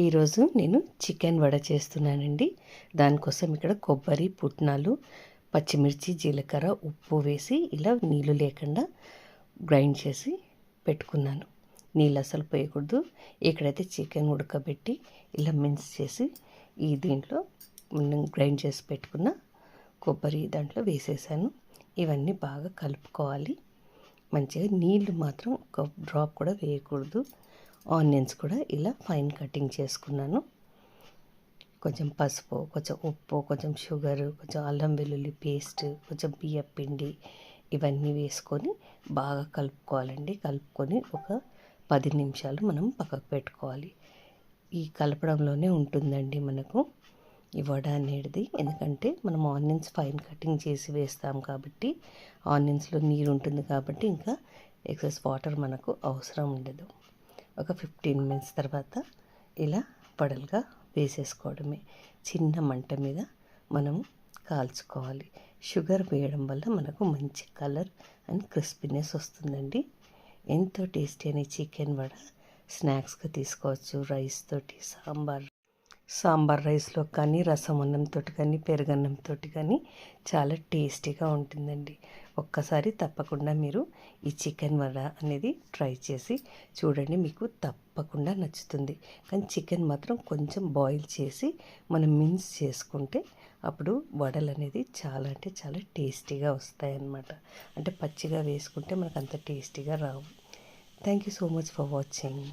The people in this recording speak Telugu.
ఈరోజు నేను చికెన్ వడ చేస్తున్నానండి. దానికోసం ఇక్కడ కొబ్బరి, పుట్నాలు, పచ్చిమిర్చి, జీలకర్ర, ఉప్పు వేసి ఇలా నీళ్ళు లేకుండా గ్రైండ్ చేసి పెట్టుకున్నాను. నీళ్ళు అసలు పోయకూడదు. ఇక్కడైతే చికెన్ ఉడకబెట్టి ఇలా మిక్స్ చేసి దీంట్లో గ్రైండ్ చేసి పెట్టుకున్న కొబ్బరి దాంట్లో వేసేసాను. ఇవన్నీ బాగా కలుపుకోవాలి. మంచిగా నీళ్ళు మాత్రం ఒక డ్రాప్ కూడా వేయకూడదు. ఆనియన్స్ కూడా ఇలా ఫైన్ కటింగ్ చేసుకున్నాను. కొంచెం పసుపు, కొంచెం ఉప్పు, కొంచెం షుగరు, కొంచెం అల్లం వెల్లుల్లి పేస్ట్, కొంచెం బియ్యం పిండి ఇవన్నీ వేసుకొని బాగా కలుపుకోవాలండి. కలుపుకొని ఒక 10 నిమిషాలు మనం పక్కకు పెట్టుకోవాలి. ఈ కలపడంలోనే ఉంటుందండి మనకు ఈ వడ అనేది. ఎందుకంటే మనం ఆనియన్స్ ఫైన్ కటింగ్ చేసి వేస్తాం కాబట్టి ఆనియన్స్లో నీరు ఉంటుంది కాబట్టి ఇంకా ఎక్సెస్ వాటర్ మనకు అవసరం ఉండదు. ఒక 15 మినిట్స్ తర్వాత ఇలా వడలుగా వేసేసుకోవడమే. చిన్న మంట మీద మనం కాల్చుకోవాలి. షుగర్ వేయడం వల్ల మనకు మంచి కలర్ అండ్ క్రిస్పీనెస్ వస్తుందండి. ఎంతో టేస్టీ అనే చికెన్ వడ స్నాక్స్గా తీసుకోవచ్చు. రైస్ తోటి, సాంబార్ రైస్లో కానీ, రసం అన్నంతో కానీ, పెరుగన్నంతో కానీ చాలా టేస్టీగా ఉంటుందండి. ఒక్కసారి తప్పకుండా మీరు ఈ చికెన్ వడ అనేది ట్రై చేసి చూడండి, మీకు తప్పకుండా నచ్చుతుంది. కానీ చికెన్ మాత్రం కొంచెం బాయిల్ చేసి మనం మిన్స్ చేసుకుంటే అప్పుడు వడలు అనేది చాలా అంటే చాలా టేస్టీగా వస్తాయన్నమాట. అంటే పచ్చిగా వేసుకుంటే మనకు అంత టేస్టీగా రావు. Thank you so much for watching.